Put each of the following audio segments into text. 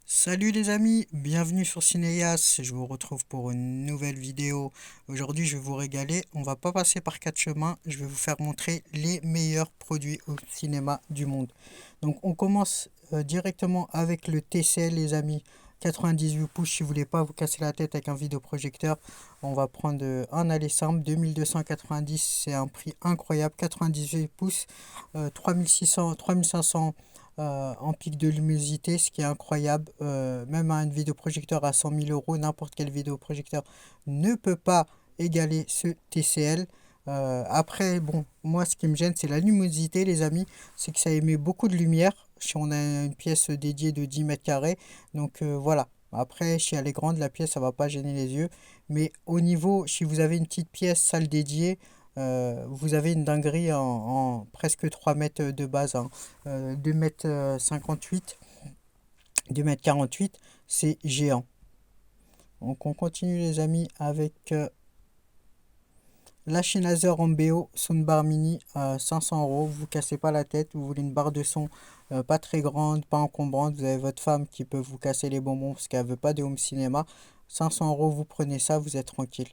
Salut les amis, bienvenue sur Cinéas, je vous retrouve pour une nouvelle vidéo. Aujourd'hui je vais vous régaler, on va pas passer par quatre chemins, je vais vous faire montrer les meilleurs produits au cinéma du monde. Donc on commence directement avec le TCL les amis, 98 pouces si vous voulez pas vous casser la tête avec un vidéoprojecteur. On va prendre un aller simple, 2290, c'est un prix incroyable, 98 pouces, 3600, 3500 en pic de luminosité, ce qui est incroyable. Même un vidéoprojecteur à 100 000 euros, n'importe quel vidéoprojecteur ne peut pas égaler ce TCL. Après, bon, moi ce qui me gêne, c'est la luminosité, les amis. C'est que ça émet beaucoup de lumière. Si on a une pièce dédiée de 10 mètres carrés. Donc voilà. Après, si elle est grande, la pièce, ça va pas gêner les yeux. Mais au niveau, si vous avez une petite pièce, salle dédiée, vous avez une dinguerie en presque 3 mètres de base, hein. 2 mètres 58, 2 mètres 48, c'est géant. Donc on continue les amis avec la Sennheiser Ambeo Soundbar Mini à 500 euros. Vous vous cassez pas la tête, vous voulez une barre de son pas très grande, pas encombrante. Vous avez votre femme qui peut vous casser les bonbons parce qu'elle veut pas de home cinéma. 500 euros, vous prenez ça, vous êtes tranquille.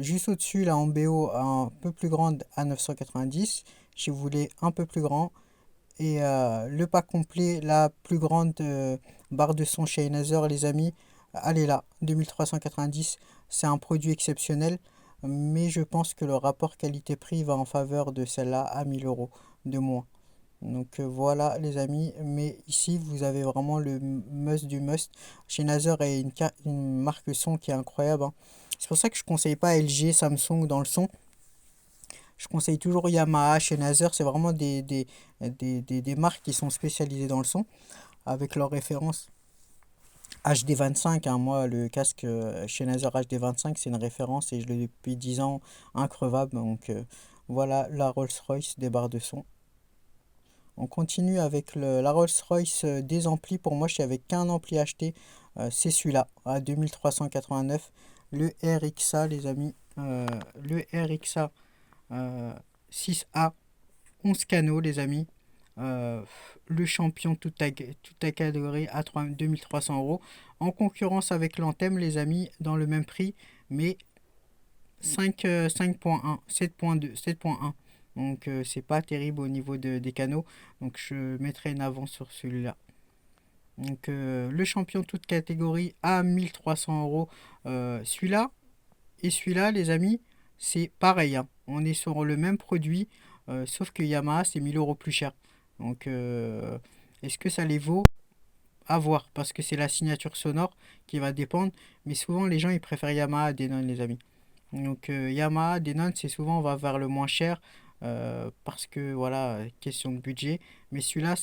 Juste au-dessus, la Ambeo un peu plus grande à 990. Si vous voulez un peu plus grand. Et le pack complet, la plus grande barre de son chez Sennheiser, les amis, elle est là, 2390. C'est un produit exceptionnel, mais je pense que le rapport qualité-prix va en faveur de celle-là à 1000 euros de moins. Donc voilà les amis, mais ici vous avez vraiment le must du must. Chez Sennheiser est une marque son qui est incroyable, hein. C'est pour ça que je conseille pas LG, Samsung dans le son. Je conseille toujours Yamaha, Sennheiser, c'est vraiment des marques qui sont spécialisées dans le son, avec leurs références HD25, hein. Moi, le casque Sennheiser HD25, c'est une référence et je l'ai depuis 10 ans, increvable. Donc voilà la Rolls-Royce des barres de son. On continue avec la Rolls-Royce des amplis. Pour moi, je suis avec qu'un ampli acheté, c'est celui-là, à 2389. Le RXA, les amis. Le RXA 6A 11 canaux, les amis. Euh, le champion toute ta catégorie à 2300 euros. En concurrence avec l'Anthem, les amis, dans le même prix, mais 5.1, 7.2, 7.1. Donc, c'est pas terrible au niveau des canaux. Donc, je mettrai une avance sur celui-là. Donc, le champion toute catégorie à 1300 euros. Celui-là et celui-là, les amis, c'est pareil, hein. On est sur le même produit, sauf que Yamaha, c'est 1000 euros plus cher. Donc, est-ce que ça les vaut? À voir, parce que c'est la signature sonore qui va dépendre. Mais souvent, les gens, ils préfèrent Yamaha à Denon, les amis. Donc, Yamaha, Denon, c'est souvent, on va vers le moins cher, parce que, voilà, question de budget. Mais celui-là,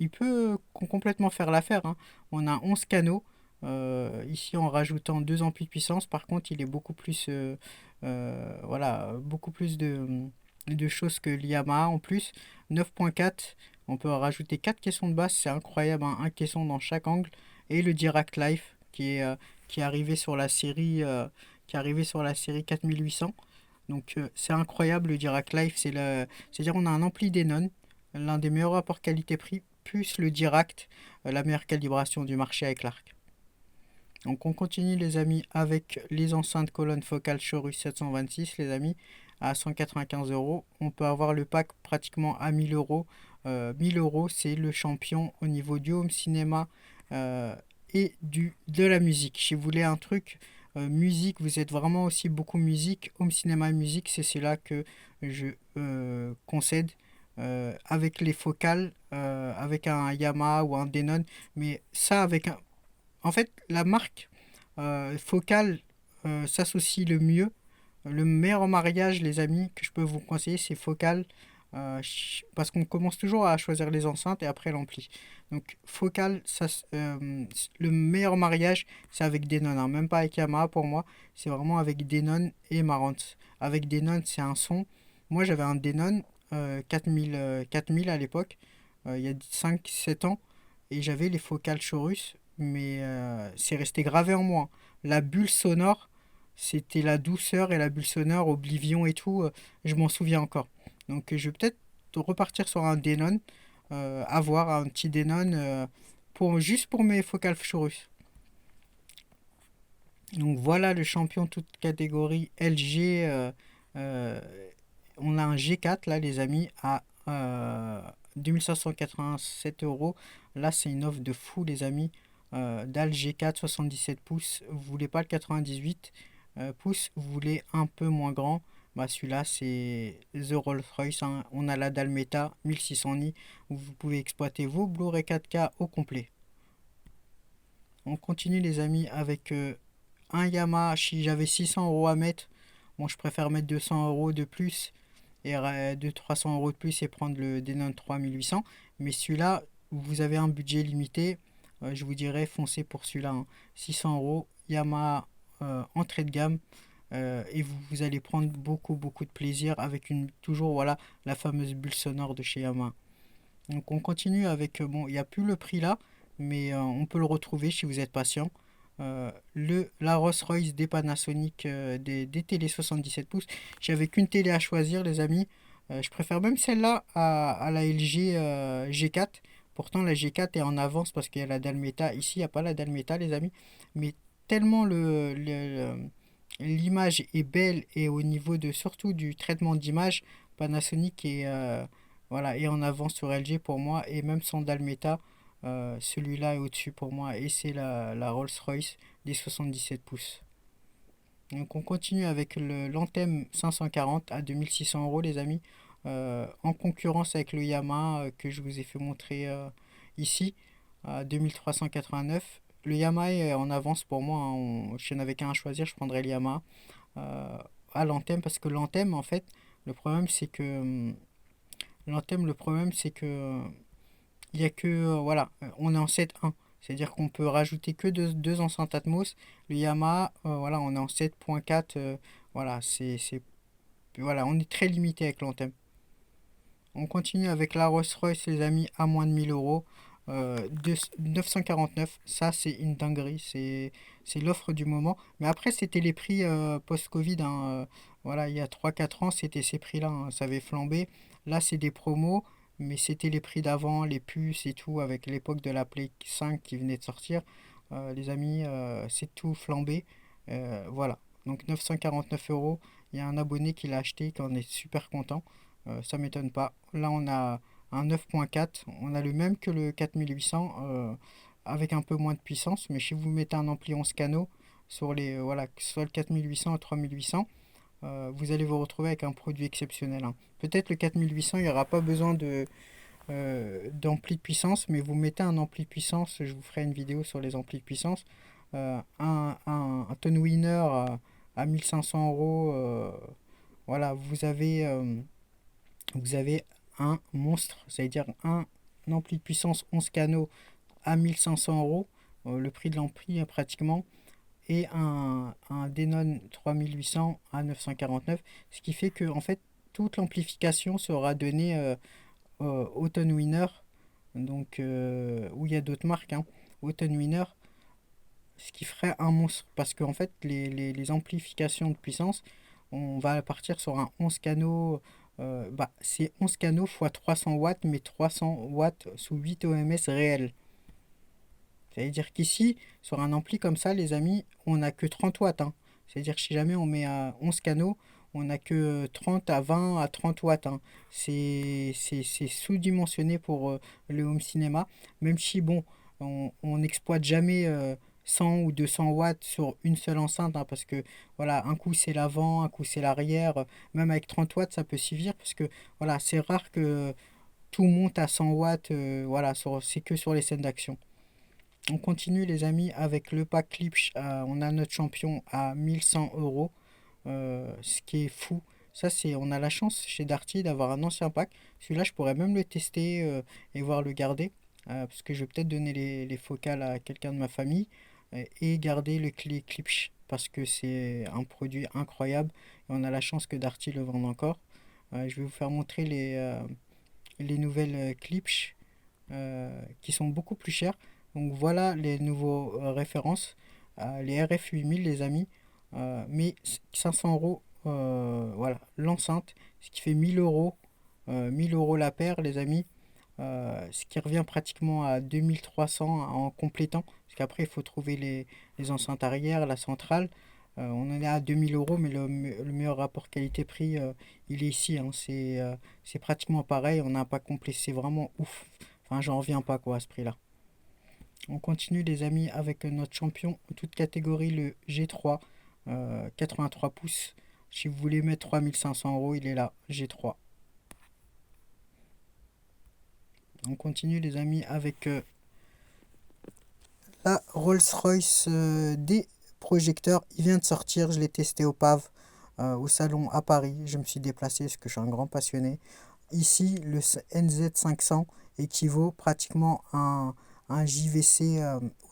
il peut complètement faire l'affaire, hein. On a 11 canaux. Ici, en rajoutant 2 amplis de puissance, par contre, il est beaucoup plus, voilà, beaucoup plus de choses que l'Yamaha en plus. 9.4, on peut rajouter 4 caissons de basse, c'est incroyable, hein, un caisson dans chaque angle. Et le Dirac Life qui est arrivé sur la série, qui est arrivé sur la série 4800. Donc c'est incroyable le Dirac Life, c'est-à-dire on a un ampli Denon, l'un des meilleurs rapports qualité-prix, plus le Dirac, la meilleure calibration du marché avec l'arc. Donc on continue les amis avec les enceintes colonne focale Chorus 726 les amis à 195 euros. On peut avoir le pack pratiquement à 1000 euros. 1000 euros c'est le champion au niveau du home cinéma et de la musique. Si vous voulez un truc musique, vous êtes vraiment aussi beaucoup musique, home cinéma et musique, c'est cela que je concède. Avec les focales, avec un Yamaha ou un Denon, mais ça avec un, en fait, la marque Focal s'associe le mieux. Le meilleur mariage, les amis, que je peux vous conseiller, c'est Focal. Parce qu'on commence toujours à choisir les enceintes et après l'ampli. Donc Focal, le meilleur mariage, c'est avec Denon, hein. Même pas avec Yamaha pour moi. C'est vraiment avec Denon et Marantz. Avec Denon, c'est un son. Moi, j'avais un Denon 4000, 4000 à l'époque, il y a 5 7 ans. Et j'avais les focales Chorus, mais c'est resté gravé en moi. La bulle sonore, c'était la douceur et la bulle sonore, Oblivion et tout, je m'en souviens encore. Donc je vais peut-être repartir sur un Denon, avoir un petit Denon juste pour mes focales Photorus. Donc voilà le champion toute catégorie LG. Euh, on a un G4 là les amis à 2587 euros. Là c'est une offre de fou les amis. Dalle G4 77 pouces. Vous voulez pas le 98 pouces, vous voulez un peu moins grand. Bah celui-là c'est The Rolls-Royce, hein. On a la dalle Meta 1600 nits où vous pouvez exploiter vos Blu-ray 4K au complet. On continue les amis avec un Yamaha. Si j'avais 600 euros à mettre, bon, je préfère mettre 200 euros de plus et 300 euros de plus et prendre le Denon 3800. Mais celui-là, vous avez un budget limité, je vous dirais foncez pour celui-là, hein. 600 euros, Yamaha entrée de gamme. Et vous allez prendre beaucoup de plaisir avec toujours voilà la fameuse bulle sonore de chez Yamaha. Donc on continue avec, bon, il n'y a plus le prix là, mais on peut le retrouver si vous êtes patient. La Rolls-Royce des Panasonic, des télé 77 pouces. J'avais qu'une télé à choisir, les amis. Je préfère même celle-là à la LG G4. Pourtant, la G4 est en avance parce qu'il y a la dalle méta. Ici, il n'y a pas la dalle méta, les amis. Mais tellement l'image est belle et au niveau de surtout du traitement d'image, Panasonic voilà, est en avance sur LG pour moi. Et même sans dalle méta, celui-là est au-dessus pour moi et c'est la Rolls-Royce des 77 pouces. Donc on continue avec l'Anthem 540 à 2600 euros les amis, en concurrence avec le Yamaha que je vous ai fait montrer ici à 2389. Le Yamaha est en avance pour moi, hein. Je n'avais qu'un à choisir, je prendrais le Yamaha euh, à l'Anthem parce que l'Anthem en fait, le problème c'est que le problème c'est que il y a que voilà, on est en 7.1. C'est-à-dire qu'on peut rajouter que deux enceintes Atmos. Le Yamaha, voilà, on est en 7.4. Voilà, voilà, on est très limité avec l'Anthem. On continue avec la Rolls-Royce, les amis, à moins de 1000 euros. 949, ça c'est une dinguerie, c'est l'offre du moment. Mais après, c'était les prix post-Covid, hein. Voilà, il y a 3 4 ans, c'était ces prix-là, hein. Ça avait flambé. Là, c'est des promos, mais c'était les prix d'avant, les puces et tout, avec l'époque de la Play 5 qui venait de sortir. Les amis, c'est tout flambé. Voilà, donc 949 euros. Il y a un abonné qui l'a acheté, qui en est super content. Ça m'étonne pas. Là, on a un 9.4. On a le même que le 4800 avec un peu moins de puissance. Mais si vous mettez un ampli 11 canaux sur voilà, que ce soit le 4800 ou 3800, vous allez vous retrouver avec un produit exceptionnel, hein. Peut-être le 4800, il n'y aura pas besoin d'ampli de puissance, mais vous mettez un ampli de puissance. Je vous ferai une vidéo sur les amplis de puissance. Un tone winner à 1500 euros. Voilà, vous avez un monstre, c'est-à-dire un ampli de puissance 11 canaux à 1500 euros, le prix de l'ampli pratiquement, et un Denon 3800 à 949, ce qui fait que en fait toute l'amplification sera donnée au Tone Winner, donc où il y a d'autres marques, hein, au Tone Winner, ce qui ferait un monstre, parce qu'en fait les amplifications de puissance, on va partir sur un 11 canaux. Bah, c'est 11 canaux x 300 watts, mais 300 watts sous 8 ohms réels. C'est-à-dire qu'ici, sur un ampli comme ça, les amis, on n'a que 30 watts, hein. C'est-à-dire que si jamais on met à 11 canaux, on n'a que 30 à 20 à 30 watts, hein. C'est sous-dimensionné pour le home cinéma. Même si, bon, on n'exploite jamais 100 ou 200 watts sur une seule enceinte, hein, parce que, voilà, un coup c'est l'avant, un coup c'est l'arrière. Même avec 30 watts, ça peut suffire, parce que, voilà, c'est rare que tout monte à 100 watts, voilà, c'est que sur les scènes d'action. On continue les amis avec le pack Klipsch. On a notre champion à 1100 euros, ce qui est fou. Ça, on a la chance chez Darty d'avoir un ancien pack. Celui-là, je pourrais même le tester et voir le garder. Parce que je vais peut-être donner les focales à quelqu'un de ma famille et garder le clé Klipsch. Parce que c'est un produit incroyable. Et on a la chance que Darty le vende encore. Je vais vous faire montrer les nouvelles Klipsch qui sont beaucoup plus chères. Donc voilà les nouveaux références, les RF 8000 les amis, mais 500 euros, voilà l'enceinte, ce qui fait 1000 euros, 1000 euros la paire les amis. ce qui revient pratiquement à 2300 en complétant, parce qu'après il faut trouver les enceintes arrière, la centrale. On en est à 2000 euros, mais le meilleur rapport qualité-prix, il est ici, hein. C'est pratiquement pareil, on n'a pas complet, c'est vraiment ouf. Enfin, j'en reviens pas quoi à ce prix-là. On continue les amis avec notre champion, toute catégorie, le G3, 83 pouces. Si vous voulez mettre 3500 euros, il est là, G3. On continue les amis avec la Rolls-Royce des projecteurs. Il vient de sortir, je l'ai testé au PAV, au salon à Paris. Je me suis déplacé parce que je suis un grand passionné. Ici, le NZ500 équivaut pratiquement à un JVC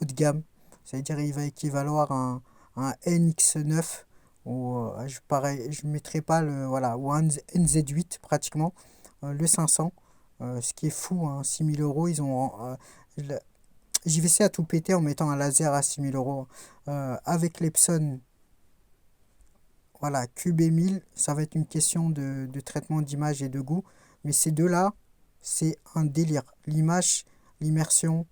haut de gamme. C'est-à-dire il va équivaloir à un NX9 ou pareil, je ne mettrai pas le voilà ou un NZ8 pratiquement le 500, ce qui est fou, hein, 6000 euros ils ont JVC a tout pété en mettant un laser à 6000 euros. Avec l'Epson, voilà, QB1000, ça va être une question de traitement d'image et de goût. Mais ces deux-là, c'est un délire. L'image, l'immersion,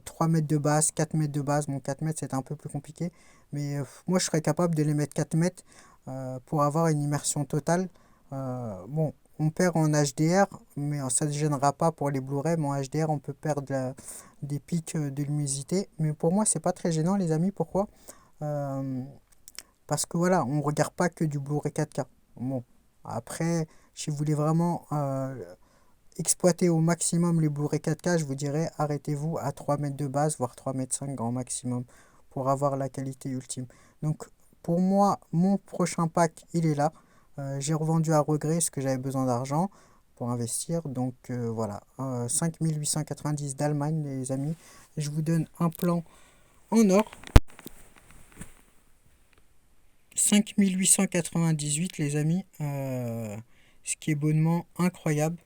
3 mètres de base, 4 mètres de base. Bon, 4 mètres, c'est un peu plus compliqué. Mais moi, je serais capable de les mettre 4 mètres pour avoir une immersion totale. Bon, on perd en HDR, mais ça ne gênera pas pour les Blu-ray. Mais en HDR, on peut perdre des pics de luminosité. Mais pour moi, c'est pas très gênant, les amis. Pourquoi? Euh, Parce que voilà, on regarde pas que du Blu-ray 4K. Bon, après, si vous voulez vraiment exploiter au maximum les Blu-ray 4K, je vous dirais arrêtez-vous à 3 mètres de base, voire 3 mètres 5 grand maximum pour avoir la qualité ultime. Donc pour moi, mon prochain pack, il est là. J'ai revendu à regret parce que j'avais besoin d'argent pour investir. Donc voilà, 5890 d'Allemagne, les amis. Je vous donne un plan en or. 5898 les amis, ce qui est bonnement incroyable.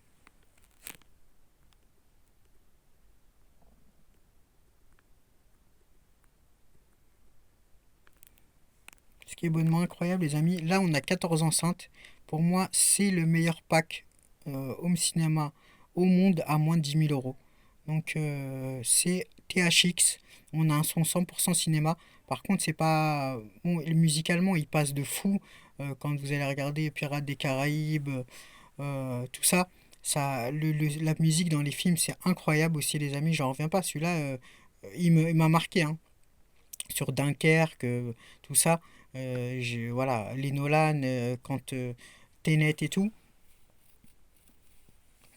Ce qui est bonnement incroyable les amis. Là on a 14 enceintes. Pour moi c'est le meilleur pack home cinéma au monde à moins de 10 000 euros. Donc c'est THX. On a un son 100% cinéma. Par contre c'est pas... Bon, musicalement il passe de fou. Quand vous allez regarder Pirates des Caraïbes, tout ça. La musique dans les films, c'est incroyable aussi, les amis. J'en reviens pas. Celui-là, il m'a marqué, hein. Sur Dunkerque, tout ça. Voilà, les Nolan, quand Tenet et tout.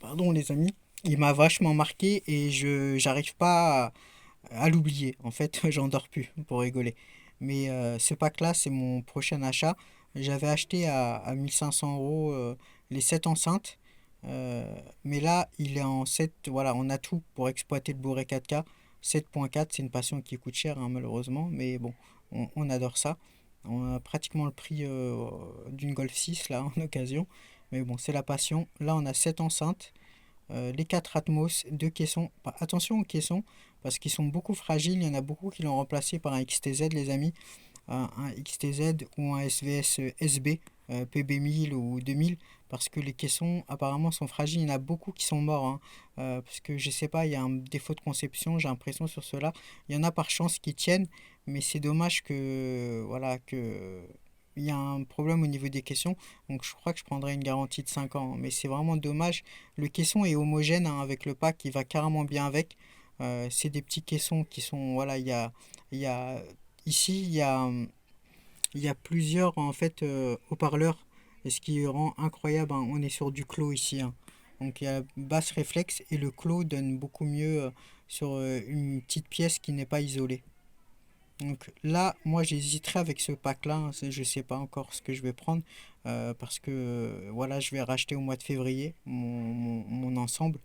Pardon, les amis. Il m'a vachement marqué et je j'arrive pas à l'oublier. En fait, j'en dors plus pour rigoler. Mais ce pack-là, c'est mon prochain achat. J'avais acheté à 1500 euros les 7 enceintes. Mais là, il est en 7. Voilà, on a tout pour exploiter le Blu-ray 4K. 7.4, c'est une passion qui coûte cher, hein, malheureusement. Mais bon, on adore ça. On a pratiquement le prix d'une Golf 6 là en occasion. Mais bon, c'est la passion. Là, on a 7 enceintes. Les 4 Atmos, 2 caissons. Attention aux caissons, parce qu'ils sont beaucoup fragiles. Il y en a beaucoup qui l'ont remplacé par un XTZ, les amis. Un XTZ ou un SVS SB, PB1000 ou 2000, parce que les caissons apparemment sont fragiles. Il y en a beaucoup qui sont morts, hein. Parce que je sais pas, il y a un défaut de conception, j'ai l'impression sur cela. Il y en a par chance qui tiennent, mais c'est dommage que voilà que il y a un problème au niveau des caissons. Donc je crois que je prendrai une garantie de 5 ans, mais c'est vraiment dommage. Le caisson est homogène, hein, avec le pack, il va carrément bien avec. C'est des petits caissons qui sont voilà, il y a ici il y a plusieurs en fait haut-parleurs, et ce qui rend incroyable, hein. On est sur du clos ici, hein. Donc il y a basse réflexe et le clos donne beaucoup mieux sur une petite pièce qui n'est pas isolée. Donc là, moi j'hésiterai avec ce pack-là, hein. Je sais pas encore ce que je vais prendre parce que voilà, je vais racheter au mois de février mon ensemble,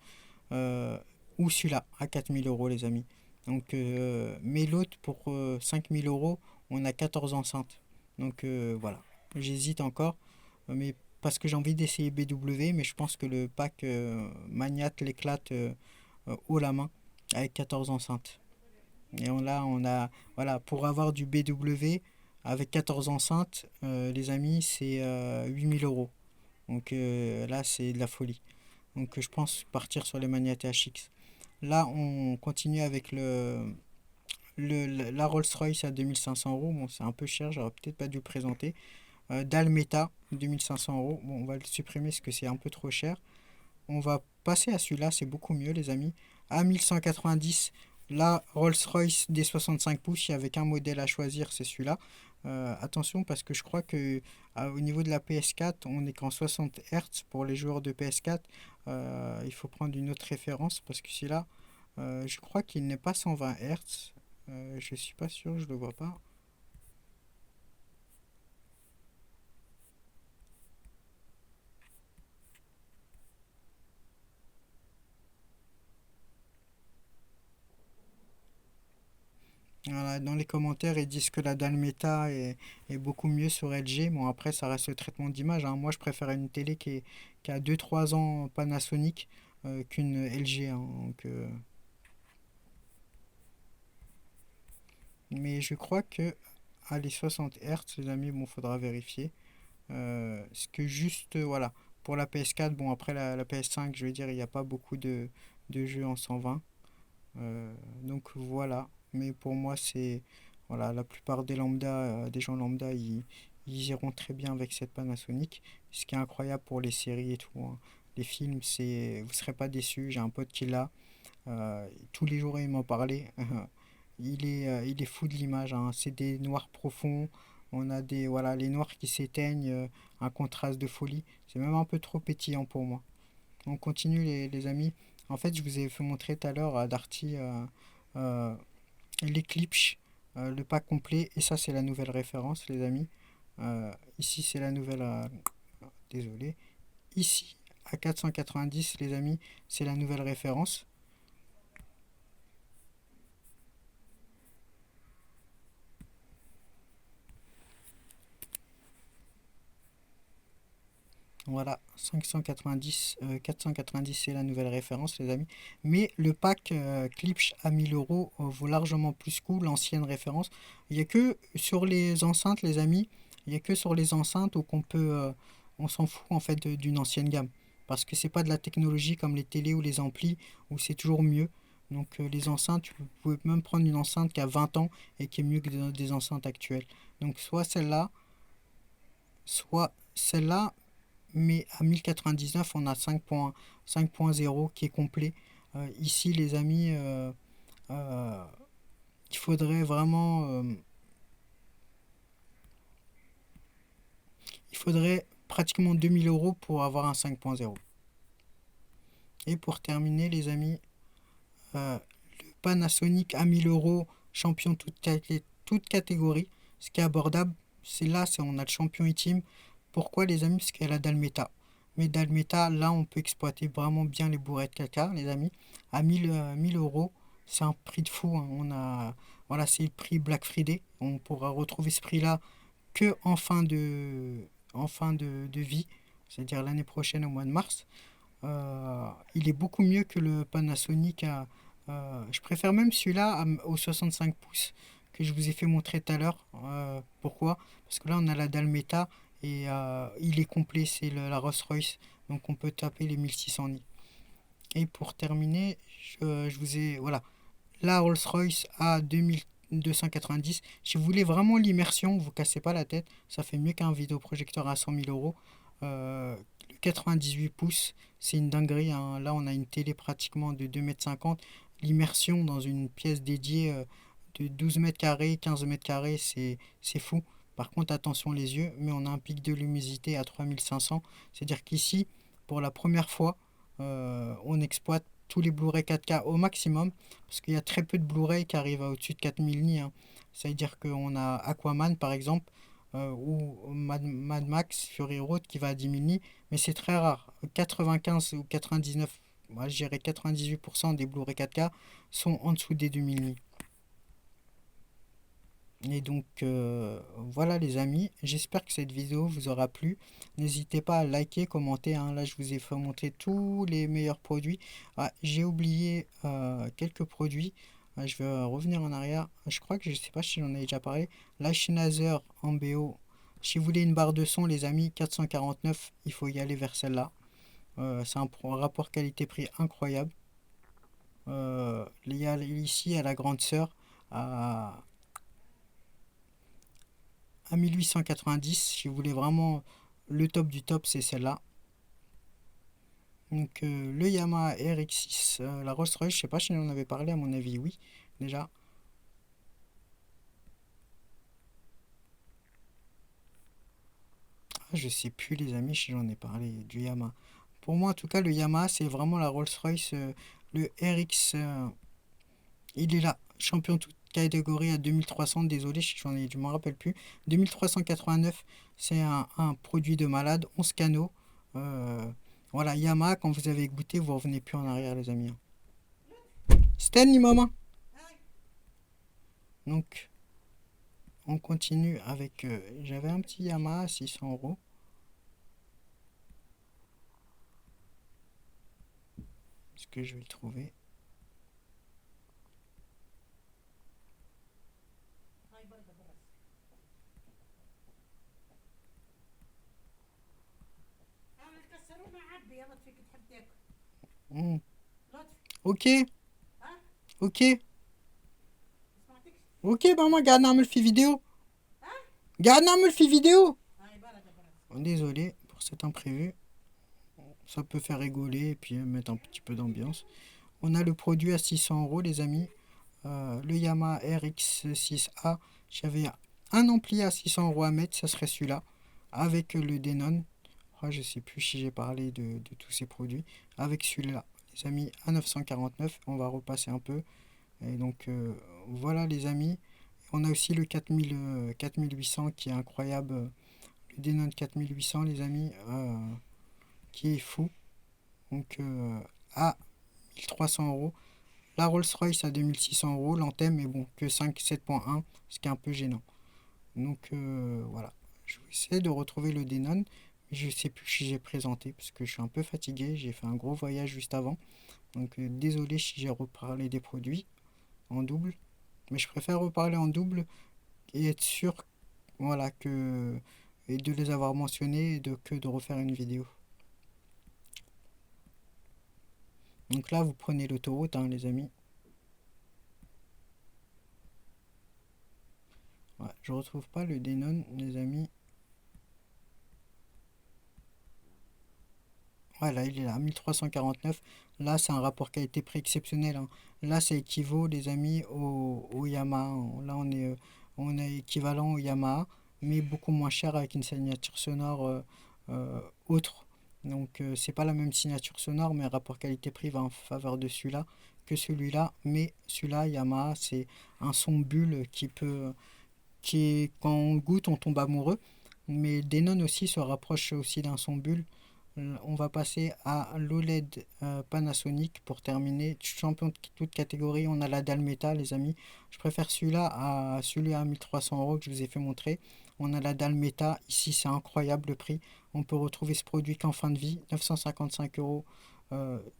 euh, ou celui-là à 4000 euros, les amis. Donc, mais l'autre pour 5000 euros, on a 14 enceintes. Donc voilà, j'hésite encore, mais parce que j'ai envie d'essayer BW, mais je pense que le pack Magnat l'éclate haut la main avec 14 enceintes. Et là, on a, voilà, pour avoir du BW avec 14 enceintes, les amis, c'est 8000 euros. Donc là, c'est de la folie. Donc je pense partir sur les Magnate HX. Là, on continue avec la Rolls-Royce à 2500 euros. Bon, c'est un peu cher, j'aurais peut-être pas dû le présenter. Dalmeta, 2500 euros. Bon, on va le supprimer parce que c'est un peu trop cher. On va passer à celui-là, c'est beaucoup mieux, les amis. À 1190, la Rolls-Royce des 65 pouces, il n'y avait qu'un modèle à choisir, c'est celui-là. Attention parce que je crois que au niveau de la PS4, on n'est qu'en 60 Hz pour les joueurs de PS4. Il faut prendre une autre référence parce que celui-là, je crois qu'il n'est pas 120 Hz. Je suis pas sûr, je le vois pas. Voilà, dans les commentaires, ils disent que la Dalmeta est beaucoup mieux sur LG. Bon, après, ça reste le traitement d'image, hein. Moi, je préfère une télé qui a 2 3 ans Panasonic qu'une LG, hein. Mais je crois que à les 60 Hz, les amis, bon, faudra vérifier. Ce que juste, voilà, pour la PS4, bon, après la PS5, je veux dire, il n'y a pas beaucoup de jeux en 120. Donc voilà, mais pour moi c'est voilà, la plupart des lambda, des gens lambda, ils iront très bien avec cette Panasonic. Ce qui est incroyable pour les séries et tout, hein. Les films, c'est vous serez pas déçus. J'ai un pote qui l'a, tous les jours il m'en parlait. Il est fou de l'image, hein. C'est des noirs profonds. On a des voilà les noirs qui s'éteignent, un contraste de folie. C'est même un peu trop pétillant pour moi. On continue les amis. En fait, je vous ai fait montrer tout à l'heure à Darty euh, l'Eclipse, le pack complet. Et ça, c'est la nouvelle référence, les amis. Ici, c'est la nouvelle. Désolé. Ici, à 490, les amis, c'est la nouvelle référence. Voilà, 590, 490, c'est la nouvelle référence, les amis. Mais le pack Klipsch à 1000 euros vaut largement plus que l'ancienne référence. Il n'y a que sur les enceintes, les amis, il n'y a que sur les enceintes où on s'en fout en fait d'une ancienne gamme. Parce que c'est pas de la technologie comme les télés ou les amplis où c'est toujours mieux. Donc les enceintes, vous pouvez même prendre une enceinte qui a 20 ans et qui est mieux que des enceintes actuelles. Donc soit celle-là, mais à 1099 on a 5.0 qui est complet. Ici les amis, euh, il faudrait vraiment il faudrait pratiquement 2000 € pour avoir un 5.0. Et pour terminer les amis, le Panasonic à 1000 € champion toute catégorie, ce qui est abordable, c'est là c'est on a le champion ultime. Pourquoi les amis? Parce qu'il y a la Dalmeta. Mais Dalmeta, là on peut exploiter vraiment bien les bourrettes caca, les amis. À 1000 €, c'est un prix de fou, hein. Voilà, c'est le prix Black Friday. On pourra retrouver ce prix-là que en fin de vie, c'est-à-dire l'année prochaine au mois de mars. Il est beaucoup mieux que le Panasonic je préfère même celui-là au 65 pouces que je vous ai fait montrer tout à l'heure. Pourquoi? Parce que là, on a la Dalmeta et il est complet, c'est la Rolls-Royce. Donc on peut taper les 1600 nits. Et pour terminer, je vous ai... Voilà, la Rolls-Royce à 2290. Si vous voulez vraiment l'immersion, vous cassez pas la tête. Ça fait mieux qu'un vidéoprojecteur à 100 000 euros. Le 98 pouces, c'est une dinguerie, hein. Là, on a une télé pratiquement de 2,50 m. L'immersion dans une pièce dédiée de 12 mètres carrés, 15 mètres carrés, c'est fou. Par contre, attention les yeux, mais on a un pic de luminosité à 3500. C'est-à-dire qu'ici, pour la première fois, on exploite tous les Blu-ray 4K au maximum, parce qu'il y a très peu de Blu-ray qui arrivent à au-dessus de 4000 nits, hein. Ça veut dire qu'on a Aquaman par exemple, ou Mad Max Fury Road qui va à 10 000 nits, mais c'est très rare. 95 ou 99, moi je dirais 98% des Blu-ray 4K sont en dessous des 2000 nits. Et donc voilà les amis, j'espère que cette vidéo vous aura plu. N'hésitez pas à liker, commenter, hein. Là je vous ai fait montrer tous les meilleurs produits. Ah, j'ai oublié quelques produits. Je vais revenir en arrière. Je crois que je sais pas si j'en ai déjà parlé. La Sennheiser en BO. Si vous voulez une barre de son les amis, 449, il faut y aller vers celle-là. C'est un rapport qualité-prix incroyable. Il y a ici à la grande sœur à, à 1890. Si vous voulez vraiment le top du top, c'est celle-là. Donc le Yamaha RX6, la Rolls-Royce, je sais pas si on en avait parlé, à mon avis oui, déjà. Ah, je sais plus les amis si j'en ai parlé du Yamaha. Pour moi en tout cas le Yamaha c'est vraiment la Rolls-Royce, le RX, il est là, champion toute catégorie à 2300, désolé je m'en rappelle plus. 2389, c'est un produit de malade, 11 canaux. Euh, voilà, Yamaha, quand vous avez goûté, vous revenez plus en arrière les amis. Stanley maman. Donc on continue avec, j'avais un petit Yamaha à 600 euros. Est-ce que je vais le trouver? Hmm. Ok, ok, ok maman, garde un في vidéo. Garde un في vidéo. Bon, désolé pour cet imprévu. Ça peut faire rigoler et puis mettre un petit peu d'ambiance. On a le produit à 600 euros, les amis. Le Yamaha RX6A. J'avais un ampli à 600 euros à mettre, ça serait celui-là. Avec le Denon. Oh, je sais plus si j'ai parlé de tous ces produits. Avec celui-là, les amis, à 949. On va repasser un peu. Et donc, voilà, les amis. On a aussi le 4800 qui est incroyable. Le Denon 4800, les amis, qui est fou. Donc, à 1300 euros. La Rolls-Royce à 2600 euros. L'Anthem, mais bon, que 5, 7.1, ce qui est un peu gênant. Donc, voilà. Je vais essayer de retrouver le Denon. Je ne sais plus si j'ai présenté parce que je suis un peu fatigué. J'ai fait un gros voyage juste avant. Donc, désolé si j'ai reparlé des produits en double. Mais je préfère reparler en double et être sûr, voilà, et de les avoir mentionnés que de refaire une vidéo. Donc là, vous prenez l'autoroute, hein, les amis. Ouais, je retrouve pas le Denon, les amis. Voilà, il est là, 1349. Là, c'est un rapport qualité-prix exceptionnel, hein. Là, ça équivaut, les amis, au Yamaha. Là, on est équivalent au Yamaha, mais beaucoup moins cher avec une signature sonore autre. Donc, c'est pas la même signature sonore, mais le rapport qualité-prix va en faveur de celui-là que celui-là. Mais celui-là, Yamaha, c'est un son bulle quand on goûte, on tombe amoureux. Mais Denon aussi se rapproche aussi d'un son bulle. On va passer à l'OLED Panasonic pour terminer. Champion de toute catégorie, on a la dalle métal, les amis. Je préfère celui à 1300 euros que je vous ai fait montrer. On a la dalle méta. Ici, c'est incroyable le prix. On peut retrouver ce produit qu'en fin de vie. 955 euros.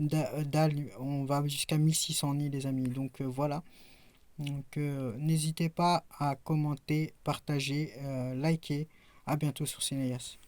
Dalle, on va jusqu'à 1600 nits, les amis. Donc voilà. Donc n'hésitez pas à commenter, partager, liker. À bientôt sur Cinéas.